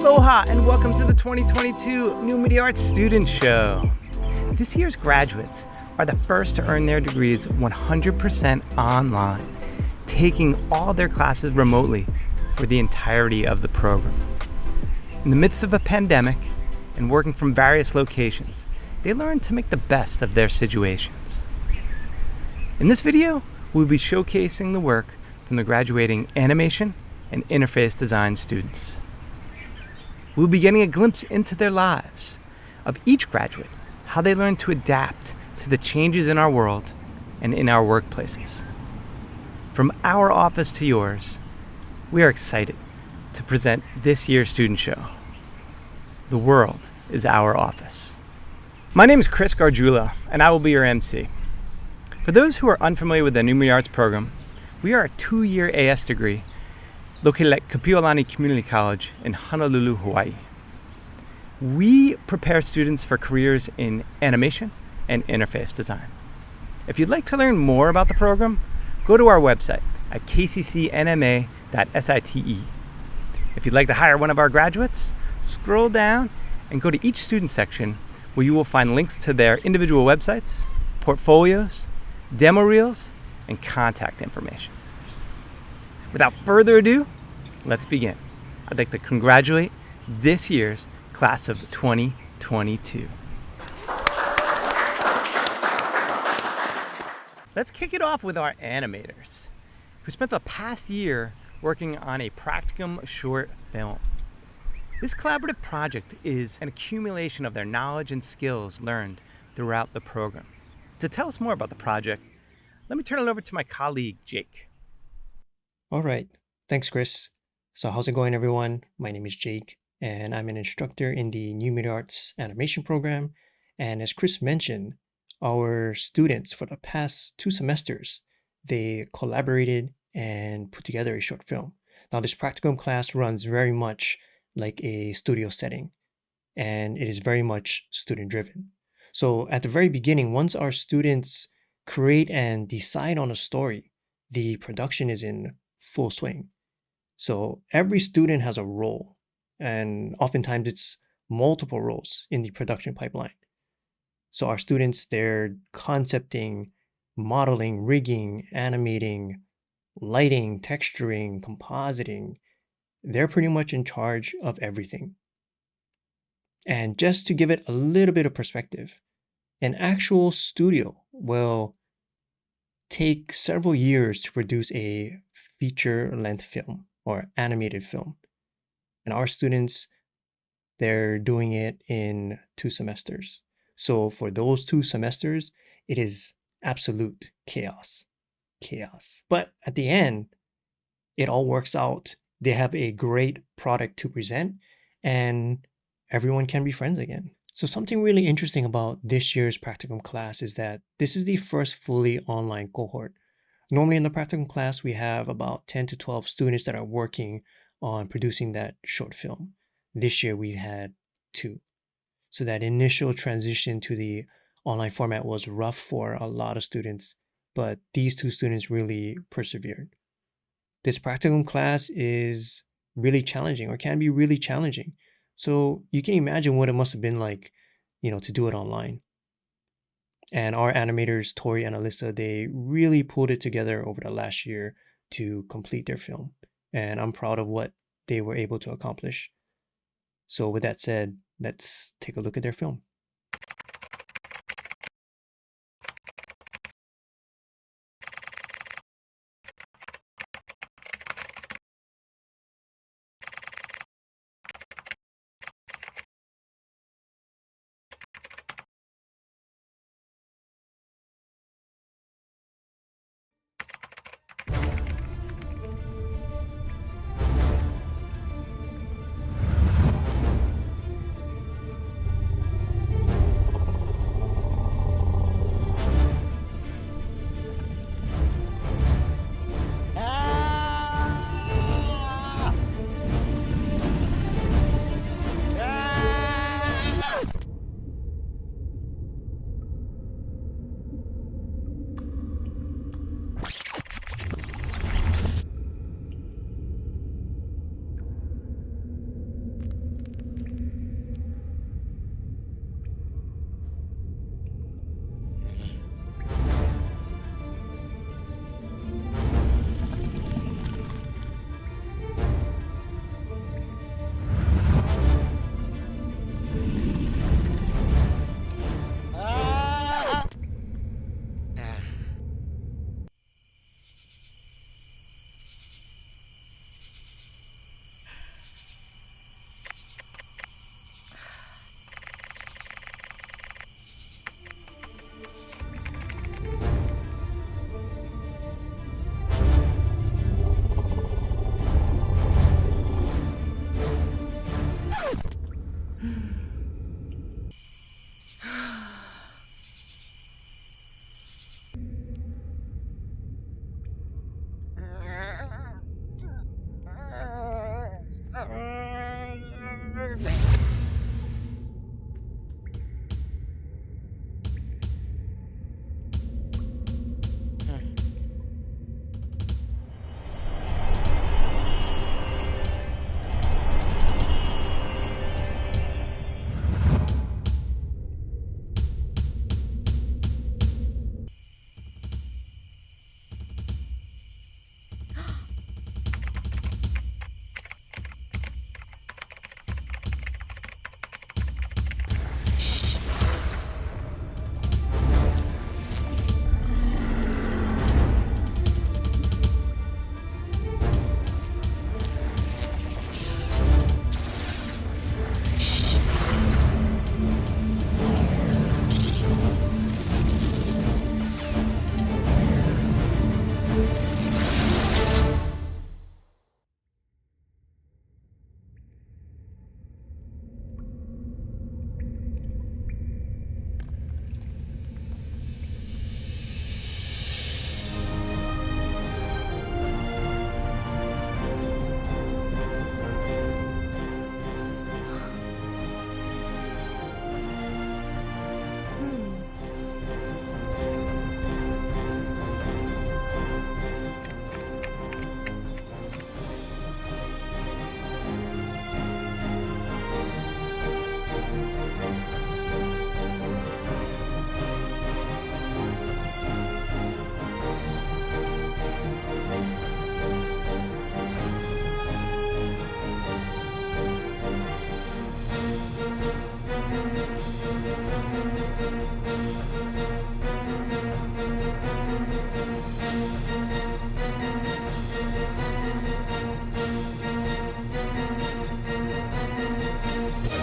Aloha and welcome to the 2022 New Media Arts Student Show. This year's graduates are the first to earn their degrees 100% online, taking all their classes remotely for the entirety of the program. In the midst of a pandemic and working from various locations, they learned to make the best of their situations. In this video, we'll be showcasing the work from the graduating animation and interface design students. We'll be getting a glimpse into their lives of each graduate, how they learn to adapt to the changes in our world and in our workplaces. From our office to yours, we are excited to present this year's student show. The world is our office. My name is Chris Gargiulo, and I will be your MC. For those who are unfamiliar with the New Media Arts program, we are a 2-year AS degree located at Kapiolani Community College in Honolulu, Hawaii. We prepare students for careers in animation and interface design. If you'd like to learn more about the program, go to our website at kccnma.site. If you'd like to hire one of our graduates, scroll down and go to each student section where you will find links to their individual websites, portfolios, demo reels, and contact information. Without further ado, let's begin. I'd like to congratulate this year's class of 2022. Let's kick it off with our animators, who spent the past year working on a Practicum short film. This collaborative project is an accumulation of their knowledge and skills learned throughout the program. To tell us more about the project, let me turn it over to my colleague, Jake. All right. Thanks, Chris. So how's it going, everyone? My name is Jake, and I'm an instructor in the New Media Arts animation program. And as Chris mentioned, our students for the past 2 semesters, they collaborated and put together a short film. Now, this Practicum class runs very much like a studio setting, and it is very much student-driven. So at the very beginning, once our students create and decide on a story, the production is in full swing. So every student has a role, and oftentimes it's multiple roles in the production pipeline. So our students, they're concepting, modeling, rigging, animating, lighting, texturing, compositing. They're pretty much in charge of everything. And just to give it a little bit of perspective, an actual studio will take several years to produce a feature-length film or animated film. And our students, they're doing it in 2 semesters. So for those 2 semesters, it is absolute chaos. But at the end, it all works out. They have a great product to present, and everyone can be friends again. So something really interesting about this year's Practicum class is that this is the first fully online cohort. Normally in the Practicum class, we have about 10 to 12 students that are working on producing that short film. This year we had 2. So that initial transition to the online format was rough for a lot of students, but these 2 students really persevered. This Practicum class is really challenging, or can be really challenging. So you can imagine what it must have been like, to do it online. And our animators, Tori and Alyssa, they really pulled it together over the last year to complete their film. And I'm proud of what they were able to accomplish. So with that said, let's take a look at their film. Perfect.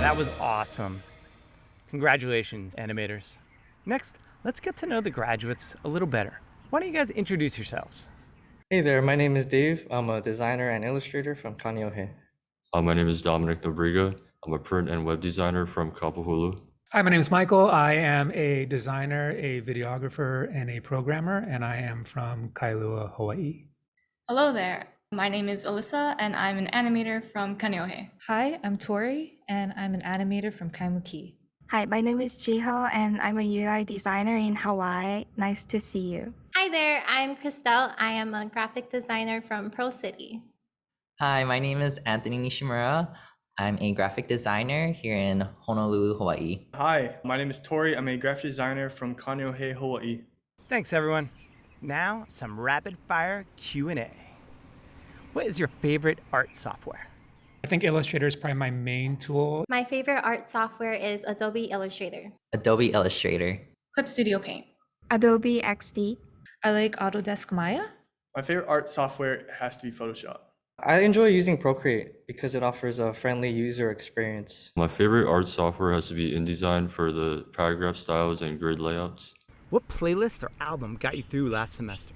That was awesome. Congratulations, animators. Next, let's get to know the graduates a little better. Why don't you guys introduce yourselves? Hey there, my name is Dave. I'm a designer and illustrator from Kaneohe. My name is Dominic Nobriga. I'm a print and web designer from Kapuhulu. Hi, my name is Michael. I am a designer, a videographer, and a programmer, and I am from Kailua, Hawaii. Hello there. My name is Alyssa, and I'm an animator from Kaneohe. Hi, I'm Tori, and I'm an animator from Kaimuki. Hi, my name is Jiho, and I'm a UI designer in Hawaii. Nice to see you. Hi there, I'm Christelle. I am a graphic designer from Pro City. Hi, my name is Anthony Nishimura. I'm a graphic designer here in Honolulu, Hawaii. Hi, my name is Tori. I'm a graphic designer from Kaneohe, Hawaii. Thanks, everyone. Now, some rapid-fire Q&A. What is your favorite art software? I think Illustrator is probably my main tool. My favorite art software is Adobe Illustrator. Adobe Illustrator. Clip Studio Paint. Adobe XD. I like Autodesk Maya. My favorite art software has to be Photoshop. I enjoy using Procreate because it offers a friendly user experience. My favorite art software has to be InDesign for the paragraph styles and grid layouts. What playlist or album got you through last semester?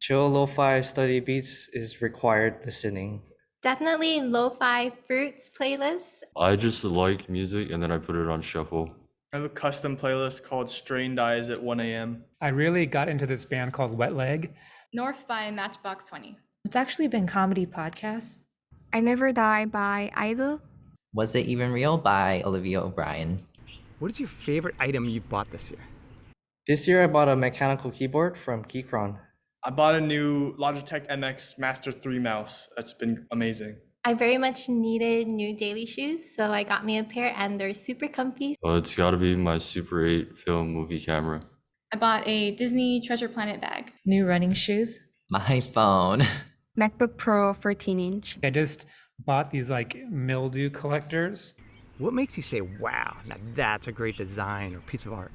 Chill lo-fi study beats is required listening. Definitely Lo-Fi Fruits playlist. I just like music and then I put it on shuffle. I have a custom playlist called Strained Eyes at 1 a.m. I really got into this band called Wet Leg. North by Matchbox 20. It's actually been comedy podcasts. I Never Die by Idol. Was It Even Real by Olivia O'Brien. What is your favorite item you've bought this year? This year I bought a mechanical keyboard from Keychron. I bought a new Logitech MX Master 3 mouse. That's been amazing. I very much needed new daily shoes, so I got me a pair and they're super comfy. It's got to be my Super 8 film movie camera. I bought a Disney Treasure Planet bag. New running shoes. My phone. MacBook Pro 14-inch. I just bought these like mildew collectors. What makes you say, wow, now that's a great design or piece of art?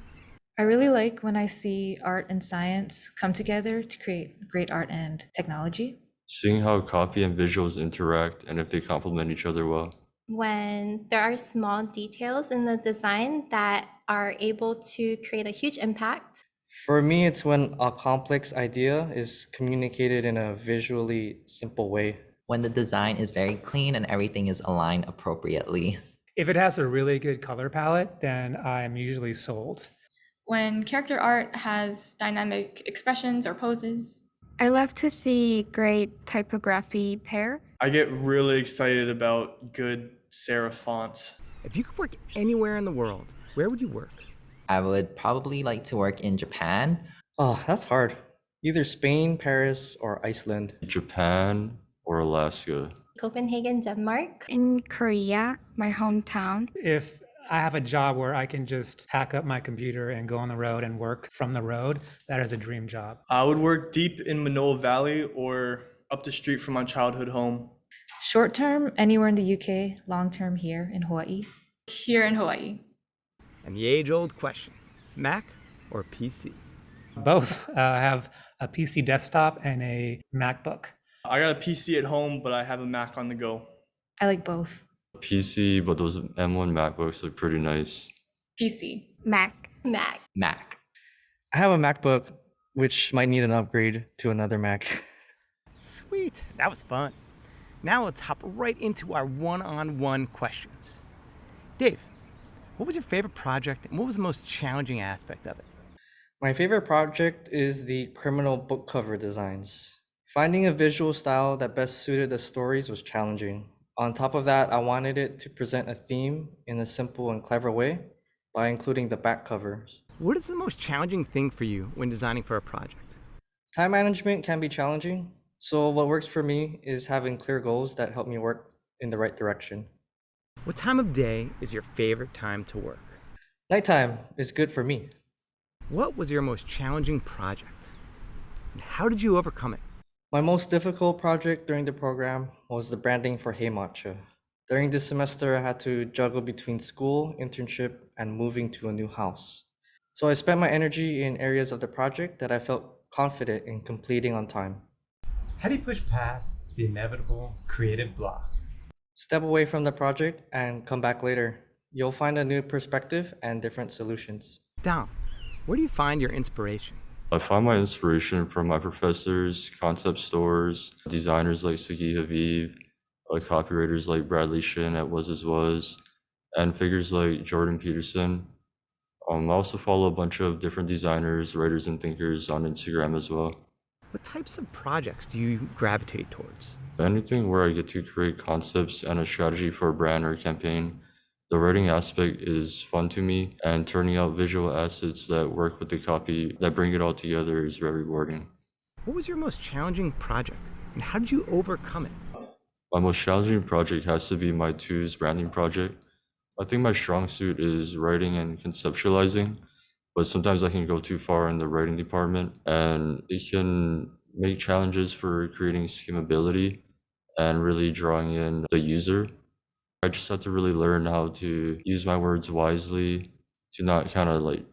I really like when I see art and science come together to create great art and technology. Seeing how copy and visuals interact and if they complement each other well. When there are small details in the design that are able to create a huge impact. For me, it's when a complex idea is communicated in a visually simple way. When the design is very clean and everything is aligned appropriately. If it has a really good color palette, then I'm usually sold. When character art has dynamic expressions or poses. I love to see great typography pair. I get really excited about good serif fonts. If you could work anywhere in the world, where would you work? I would probably like to work in Japan. Oh, that's hard. Either Spain, Paris, or Iceland. Japan or Alaska. Copenhagen, Denmark. In Korea, my hometown. If I have a job where I can just pack up my computer and go on the road and work from the road, that is a dream job. I would work deep in Manoa Valley or up the street from my childhood home. Short term, anywhere in the UK, long term here in Hawaii. Here in Hawaii. And the age-old question, Mac or PC? Both have a PC desktop and a MacBook. I got a PC at home, but I have a Mac on the go. I like both. PC, but those M1 MacBooks look pretty nice. PC. Mac. Mac. Mac. I have a MacBook, which might need an upgrade to another Mac. Sweet, that was fun. Now let's hop right into our one-on-one questions. Dave, what was your favorite project and what was the most challenging aspect of it? My favorite project is the criminal book cover designs. Finding a visual style that best suited the stories was challenging. On top of that, I wanted it to present a theme in a simple and clever way by including the back covers. What is the most challenging thing for you when designing for a project? Time management can be challenging, so what works for me is having clear goals that help me work in the right direction. What time of day is your favorite time to work? Nighttime is good for me. What was your most challenging project? And how did you overcome it? My most difficult project during the program was the branding for Hey Matcha. During this semester, I had to juggle between school, internship, and moving to a new house. So I spent my energy in areas of the project that I felt confident in completing on time. How do you push past the inevitable creative block? Step away from the project and come back later. You'll find a new perspective and different solutions. Dom, where do you find your inspiration? I find my inspiration from my professors, concept stores, designers like Sugi Haviv, copywriters like Bradley Shin at Was, and figures like Jordan Peterson. I also follow a bunch of different designers, writers, and thinkers on Instagram as well. What types of projects do you gravitate towards? Anything where I get to create concepts and a strategy for a brand or campaign. The writing aspect is fun to me, and turning out visual assets that work with the copy that bring it all together is very rewarding. What was your most challenging project, and how did you overcome it? My most challenging project has to be my TWO's branding project. I think my strong suit is writing and conceptualizing, but sometimes I can go too far in the writing department, and it can make challenges for creating skimmability and really drawing in the user. I just had to really learn how to use my words wisely, to not kind of like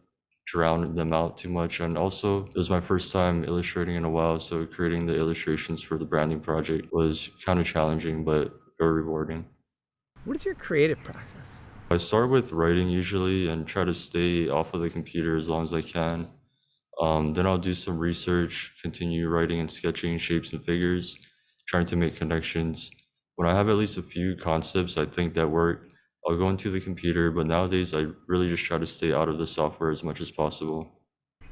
drown them out too much. And also, it was my first time illustrating in a while, so creating the illustrations for the branding project was kind of challenging, but very rewarding. What is your creative process? I start with writing usually and try to stay off of the computer as long as I can. Then I'll do some research, continue writing and sketching shapes and figures, trying to make connections. When I have at least a few concepts I think that work, I'll go into the computer, but nowadays I really just try to stay out of the software as much as possible.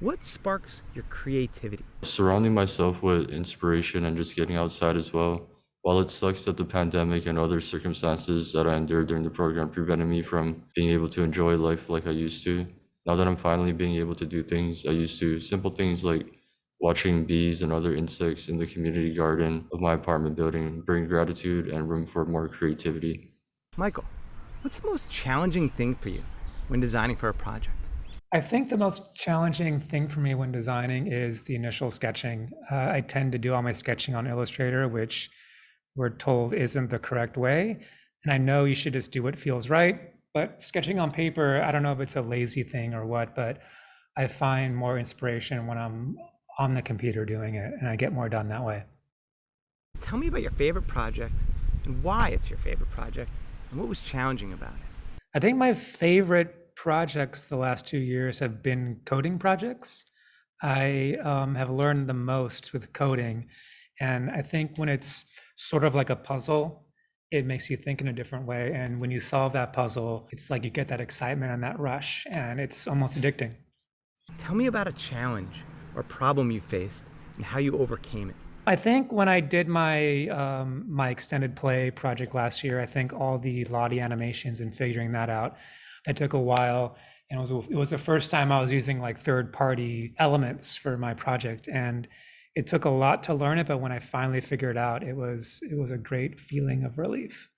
What sparks your creativity? Surrounding myself with inspiration and just getting outside as well. While it sucks that the pandemic and other circumstances that I endured during the program prevented me from being able to enjoy life like I used to, now that I'm finally being able to do things I used to, simple things like watching bees and other insects in the community garden of my apartment building bring gratitude and room for more creativity. Michael, what's the most challenging thing for you when designing for a project? I think the most challenging thing for me when designing is the initial sketching. I tend to do all my sketching on Illustrator, which we're told isn't the correct way. And I know you should just do what feels right, but sketching on paper, I don't know if it's a lazy thing or what, but I find more inspiration when I'm on the computer doing it, and I get more done that way. Tell me about your favorite project and why it's your favorite project and what was challenging about it. I think my favorite projects the last 2 years have been coding projects. I have learned the most with coding, and I think when it's sort of like a puzzle, it makes you think in a different way, and when you solve that puzzle, it's like you get that excitement and that rush, and it's almost addicting. Tell me about a challenge or problem you faced and how you overcame it. I think when I did my extended play project last year, I think all the Lottie animations and figuring that out, it took a while, and it was the first time I was using like third-party elements for my project, and it took a lot to learn it. But when I finally figured it out, it was a great feeling of relief.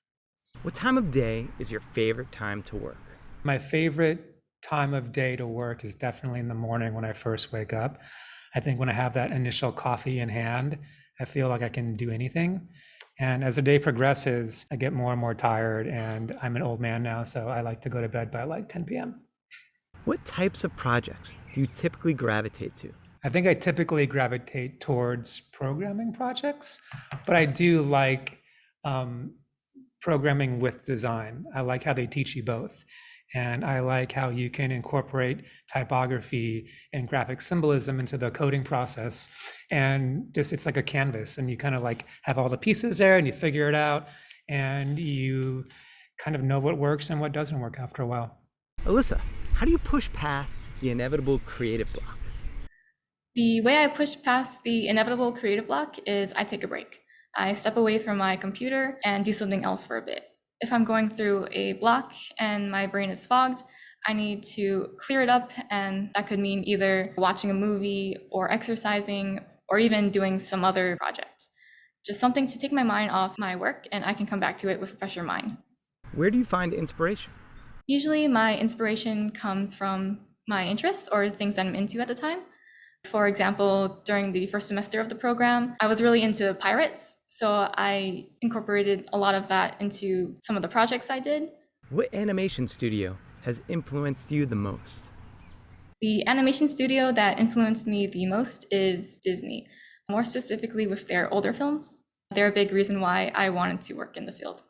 What time of day is your favorite time to work? My favorite time of day to work is definitely in the morning when I first wake up. I think when I have that initial coffee in hand, I feel like I can do anything. And as the day progresses, I get more and more tired, and I'm an old man now, so I like to go to bed by like 10 p.m. What types of projects do you typically gravitate to? I think I typically gravitate towards programming projects, but I do like programming with design. I like how they teach you both. And I like how you can incorporate typography and graphic symbolism into the coding process. And just it's like a canvas, and you kind of like have all the pieces there and you figure it out, and you kind of know what works and what doesn't work after a while. Alyssa, how do you push past the inevitable creative block? The way I push past the inevitable creative block is I take a break. I step away from my computer and do something else for a bit. If I'm going through a block and my brain is fogged, I need to clear it up, and that could mean either watching a movie or exercising or even doing some other project. Just something to take my mind off my work, and I can come back to it with a fresher mind. Where do you find inspiration? Usually my inspiration comes from my interests or things that I'm into at the time. For example, during the first semester of the program, I was really into pirates, so I incorporated a lot of that into some of the projects I did. What animation studio has influenced you the most? The animation studio that influenced me the most is Disney, more specifically with their older films. They're a big reason why I wanted to work in the field.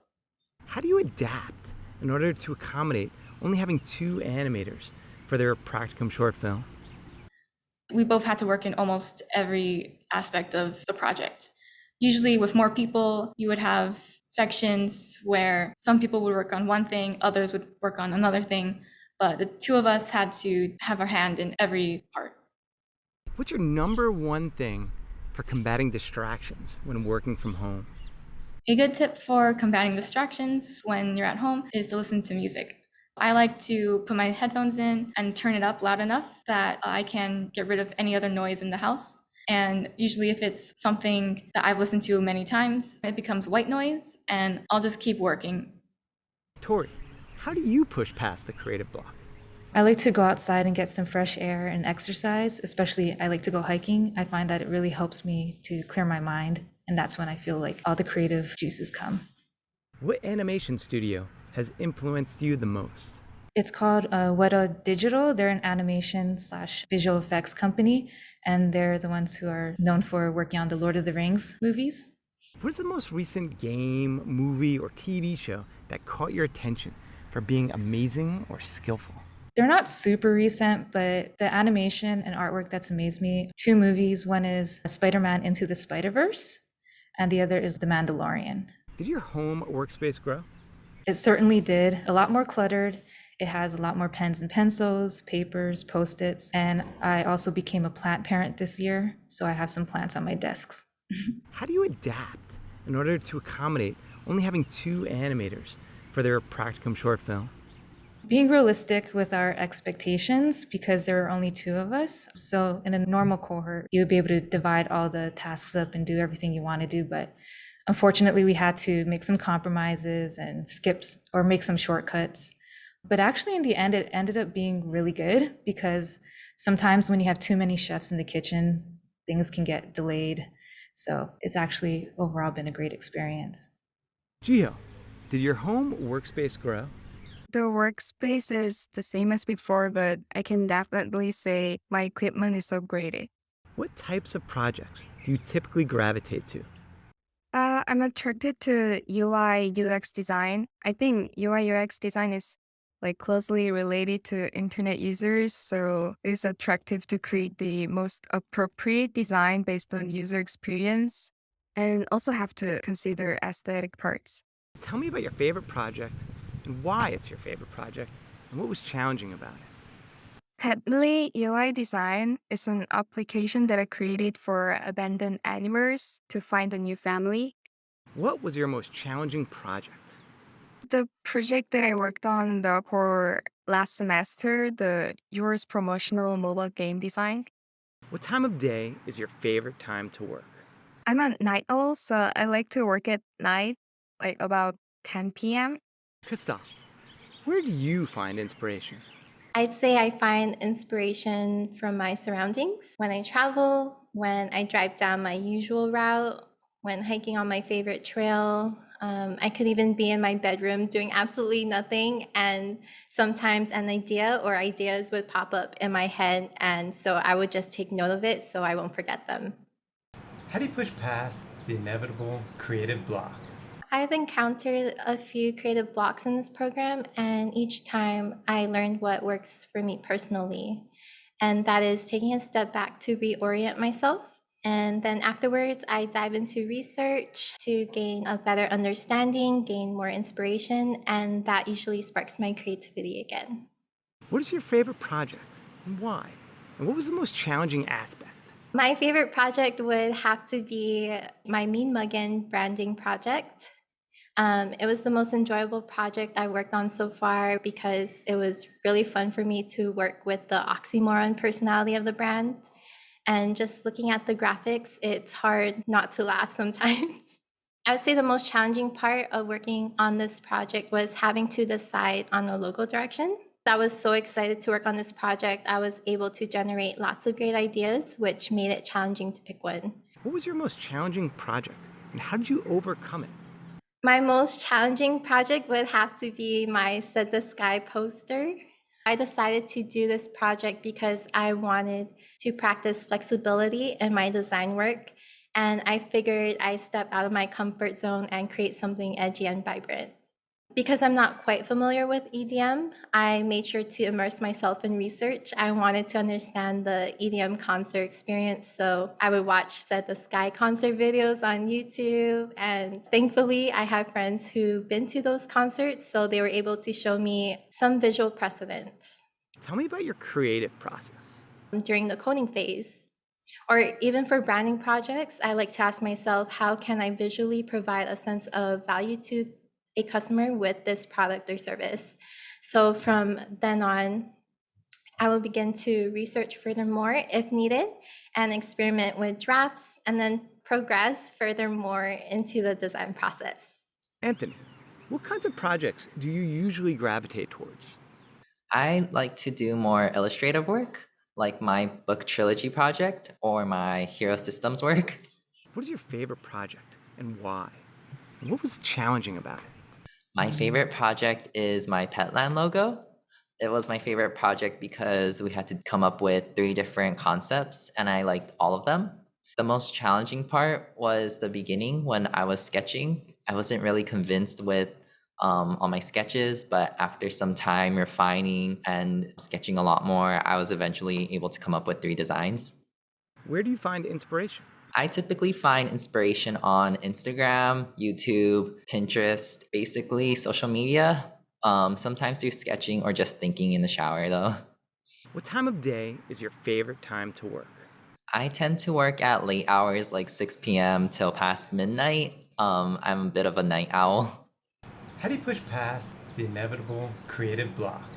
How do you adapt in order to accommodate only having 2 animators for their Practicum short film? We both had to work in almost every aspect of the project. Usually with more people, you would have sections where some people would work on one thing, others would work on another thing, but the 2 of us had to have our hand in every part. What's your number one thing for combating distractions when working from home? A good tip for combating distractions when you're at home is to listen to music. I like to put my headphones in and turn it up loud enough that I can get rid of any other noise in the house. And usually if it's something that I've listened to many times, it becomes white noise, and I'll just keep working. Tori, how do you push past the creative block? I like to go outside and get some fresh air and exercise, especially I like to go hiking. I find that it really helps me to clear my mind, and that's when I feel like all the creative juices come. What animation studio has influenced you the most? It's called Weta Digital. They're an animation/visual effects company, and they're the ones who are known for working on the Lord of the Rings movies. What is the most recent game, movie, or TV show that caught your attention for being amazing or skillful? They're not super recent, but the animation and artwork that's amazed me, 2 movies. One is Spider-Man Into the Spider-Verse, and the other is The Mandalorian. Did your home workspace grow? It certainly did. A lot more cluttered. It has a lot more pens and pencils, papers, Post-its, and I also became a plant parent this year, so I have some plants on my desks. How do you adapt in order to accommodate only having 2 animators for their Practicum short film? Being realistic with our expectations, because there are only 2 of us. So in a normal cohort, you would be able to divide all the tasks up and do everything you want to do, but unfortunately, we had to make some compromises and skips or make some shortcuts. But actually, in the end, it ended up being really good, because sometimes when you have too many chefs in the kitchen, things can get delayed. So it's actually overall been a great experience. Jiho, did your home workspace grow? The workspace is the same as before, but I can definitely say my equipment is upgraded. What types of projects do you typically gravitate to? I'm attracted to UI UX design. I think UI UX design is like closely related to internet users, so it's attractive to create the most appropriate design based on user experience, and also have to consider aesthetic parts. Tell me about your favorite project and why it's your favorite project and what was challenging about it. Headley UI design is an application that I created for abandoned animals to find a new family. What was your most challenging project? The project that I worked on for last semester, the yours promotional mobile game design. What time of day is your favorite time to work? I'm a night owl, so I like to work at night, like about 10 p.m. Christoph, where do you find inspiration? I'd say I find inspiration from my surroundings. When I travel, when I drive down my usual route, when hiking on my favorite trail. I could even be in my bedroom doing absolutely nothing, and sometimes an idea or ideas would pop up in my head, and so I would just take note of it so I won't forget them. How do you push past the inevitable creative block? I've encountered a few creative blocks in this program, and each time I learned what works for me personally. And that is taking a step back to reorient myself. And then afterwards, I dive into research to gain a better understanding, gain more inspiration, and that usually sparks my creativity again. What is your favorite project and why? And what was the most challenging aspect? My favorite project would have to be my Mean Muggin branding project. It was the most enjoyable project I worked on so far because it was really fun for me to work with the oxymoron personality of the brand. And just looking at the graphics, it's hard not to laugh sometimes. I would say the most challenging part of working on this project was having to decide on a logo direction. I was so excited to work on this project. I was able to generate lots of great ideas, which made it challenging to pick one. What was your most challenging project and how did you overcome it? My most challenging project would have to be my Set the Sky poster. I decided to do this project because I wanted to practice flexibility in my design work, and I figured I'd step out of my comfort zone and create something edgy and vibrant. Because I'm not quite familiar with EDM, I made sure to immerse myself in research. I wanted to understand the EDM concert experience, so I would watch Set the Sky concert videos on YouTube. And thankfully, I have friends who've been to those concerts, so they were able to show me some visual precedents. Tell me about your creative process. During the coding phase, or even for branding projects, I like to ask myself, how can I visually provide a sense of value to a customer with this product or service? So from then on, I will begin to research furthermore if needed and experiment with drafts and then progress furthermore into the design process. Anthony, what kinds of projects do you usually gravitate towards? I like to do more illustrative work, like my book trilogy project or my hero systems work. What is your favorite project and why? And what was challenging about it? My favorite project is my Petland logo. It was my favorite project because we had to come up with 3 different concepts and I liked all of them. The most challenging part was the beginning when I was sketching. I wasn't really convinced with all my sketches, but after some time refining and sketching a lot more, I was eventually able to come up with 3 designs. Where do you find inspiration? I typically find inspiration on Instagram, YouTube, Pinterest, basically social media. Sometimes through sketching or just thinking in the shower though. What time of day is your favorite time to work? I tend to work at late hours like 6 p.m. till past midnight. I'm a bit of a night owl. How do you push past the inevitable creative block?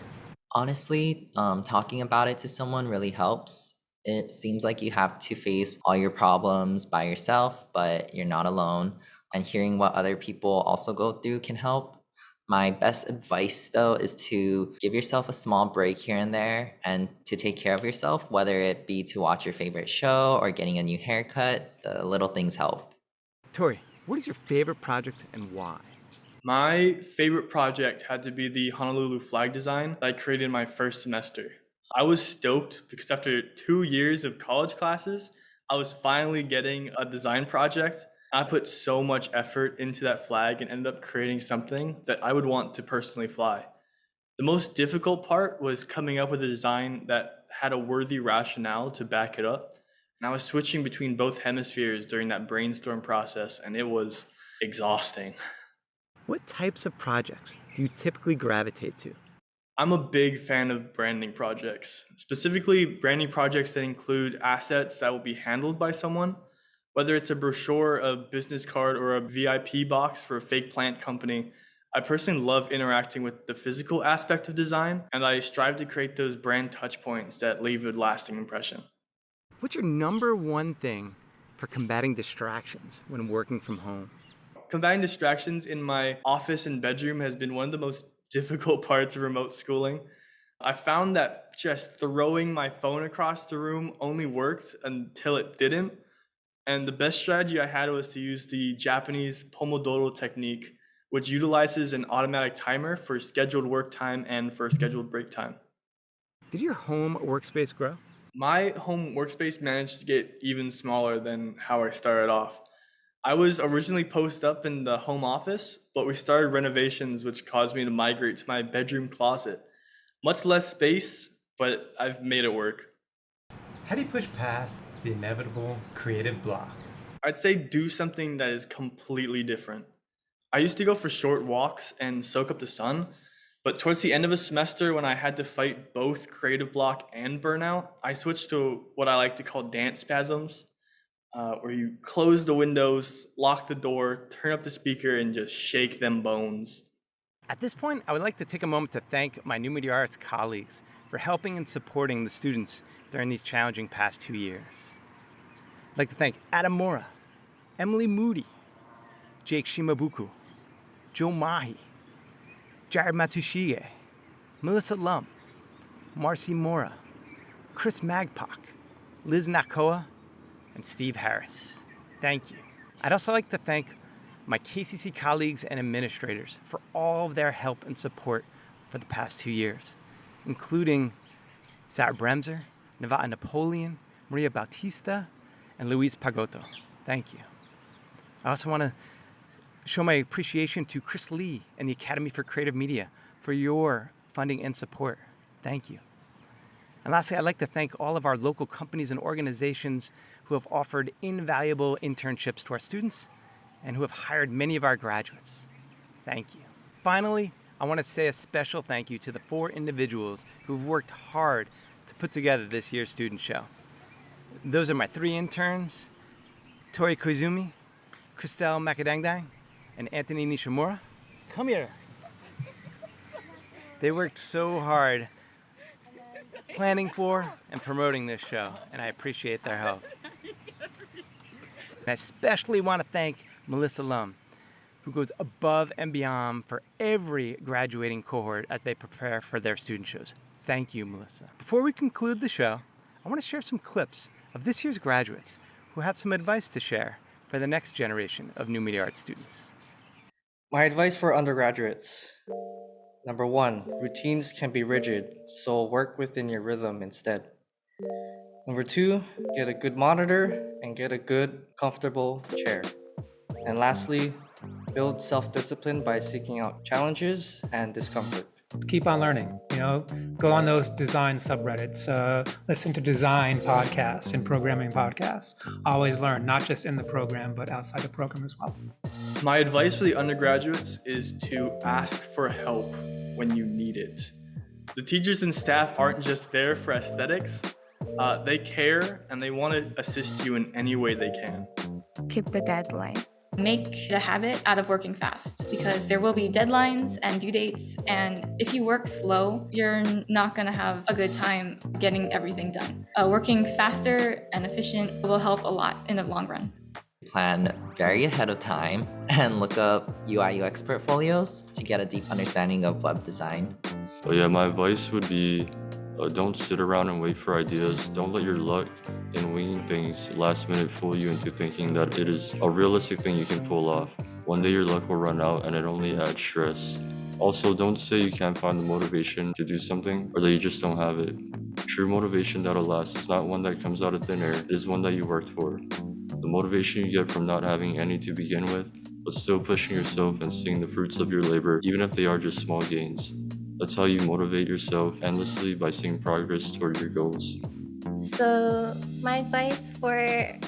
Honestly, talking about it to someone really helps. It seems like you have to face all your problems by yourself, but you're not alone. And hearing what other people also go through can help. My best advice, though, is to give yourself a small break here and there and to take care of yourself, whether it be to watch your favorite show or getting a new haircut. The little things help. Tori, what is your favorite project and why? My favorite project had to be the Honolulu flag design that I created in my first semester. I was stoked because after 2 years of college classes, I was finally getting a design project. I put so much effort into that flag and ended up creating something that I would want to personally fly. The most difficult part was coming up with a design that had a worthy rationale to back it up. And I was switching between both hemispheres during that brainstorm process, and it was exhausting. What types of projects do you typically gravitate to? I'm a big fan of branding projects, specifically branding projects that include assets that will be handled by someone, whether it's a brochure, a business card, or a VIP box for a fake plant company. I personally love interacting with the physical aspect of design, and I strive to create those brand touchpoints that leave a lasting impression. What's your number one thing for combating distractions when working from home? Combating distractions in my office and bedroom has been one of the most difficult parts of remote schooling. I found that just throwing my phone across the room only worked until it didn't. And the best strategy I had was to use the Japanese Pomodoro technique, which utilizes an automatic timer for scheduled work time and for scheduled break time. Did your home workspace grow? My home workspace managed to get even smaller than how I started off. I was originally posted up in the home office, but we started renovations, which caused me to migrate to my bedroom closet. Much less space, but I've made it work. How do you push past the inevitable creative block? I'd say do something that is completely different. I used to go for short walks and soak up the sun, but towards the end of a semester, when I had to fight both creative block and burnout, I switched to what I like to call dance spasms, where you close the windows, lock the door, turn up the speaker, and just shake them bones. At this point, I would like to take a moment to thank my New Media Arts colleagues for helping and supporting the students during these challenging past 2 years. I'd like to thank Adam Mora, Emily Moody, Jake Shimabuku, Joe Mahi, Jared Matsushige, Melissa Lum, Marcy Mora, Chris Magpok, Liz Nakoa, and Steve Harris. Thank you. I'd also like to thank my KCC colleagues and administrators for all of their help and support for the past 2 years, including Sarah Bremser, Nevada Napoleon, Maria Bautista, and Luis Pagotto. Thank you. I also want to show my appreciation to Chris Lee and the Academy for Creative Media for your funding and support. Thank you. And lastly, I'd like to thank all of our local companies and organizations who have offered invaluable internships to our students and who have hired many of our graduates. Thank you. Finally, I want to say a special thank you to the 4 individuals who've worked hard to put together this year's student show. Those are my 3 interns, Tori Koizumi, Christelle Makadangdang, and Anthony Nishimura. Come here. They worked so hard planning for and promoting this show, and I appreciate their help. And I especially want to thank Melissa Lum, who goes above and beyond for every graduating cohort as they prepare for their student shows. Thank you, Melissa. Before we conclude the show, I want to share some clips of this year's graduates who have some advice to share for the next generation of New Media Arts students. My advice for undergraduates. Number 1, routines can be rigid, so work within your rhythm instead. Number 2, get a good monitor and get a good, comfortable chair. And lastly, build self-discipline by seeking out challenges and discomfort. Keep on learning, go on those design subreddits, listen to design podcasts and programming podcasts. Always learn, not just in the program, but outside the program as well. My advice for the undergraduates is to ask for help when you need it. The teachers and staff aren't just there for aesthetics. They care and they want to assist you in any way they can. Keep the deadline. Make it a habit out of working fast because there will be deadlines and due dates, and if you work slow, you're not going to have a good time getting everything done. Working faster and efficient will help a lot in the long run. Plan very ahead of time and look up UI UX portfolios to get a deep understanding of web design. My advice would be don't sit around and wait for ideas. Don't let your luck in winging things last minute fool you into thinking that it is a realistic thing you can pull off. One day your luck will run out and it only adds stress. Also, don't say you can't find the motivation to do something or that you just don't have it. True motivation that'll last is not one that comes out of thin air, it is one that you worked for. The motivation you get from not having any to begin with, but still pushing yourself and seeing the fruits of your labor, even if they are just small gains. That's how you motivate yourself endlessly, by seeing progress toward your goals. So my advice for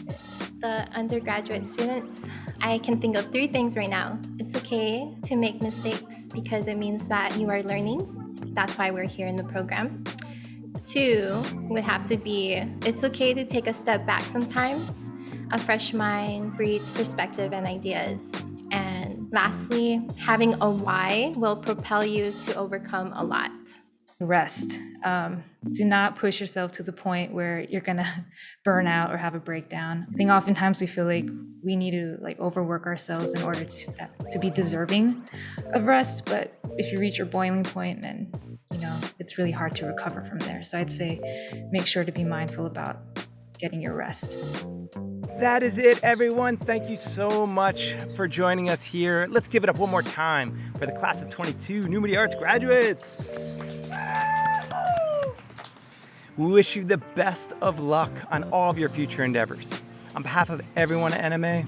the undergraduate students, I can think of 3 things right now. It's okay to make mistakes because it means that you are learning. That's why we're here in the program. 2 would have to be, it's okay to take a step back sometimes. A fresh mind breeds perspective and ideas. And lastly, having a why will propel you to overcome a lot. Rest. Do not push yourself to the point where you're gonna burn out or have a breakdown. I think oftentimes we feel like we need to overwork ourselves in order to be deserving of rest. But if you reach your boiling point, then it's really hard to recover from there. So I'd say make sure to be mindful about getting your rest. That is it, everyone. Thank you so much for joining us here. Let's give it up one more time for the class of 22 New Media Arts graduates. We wish you the best of luck on all of your future endeavors. On behalf of everyone at NMA,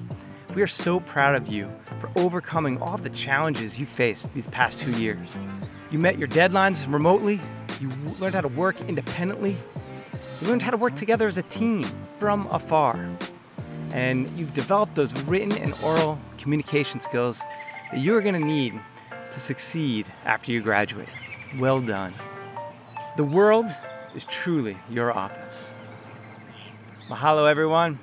we are so proud of you for overcoming all of the challenges you faced these past 2 years. You met your deadlines remotely, you learned how to work independently, you learned how to work together as a team from afar. And you've developed those written and oral communication skills that you're gonna need to succeed after you graduate. Well done. The world is truly your office. Mahalo, everyone.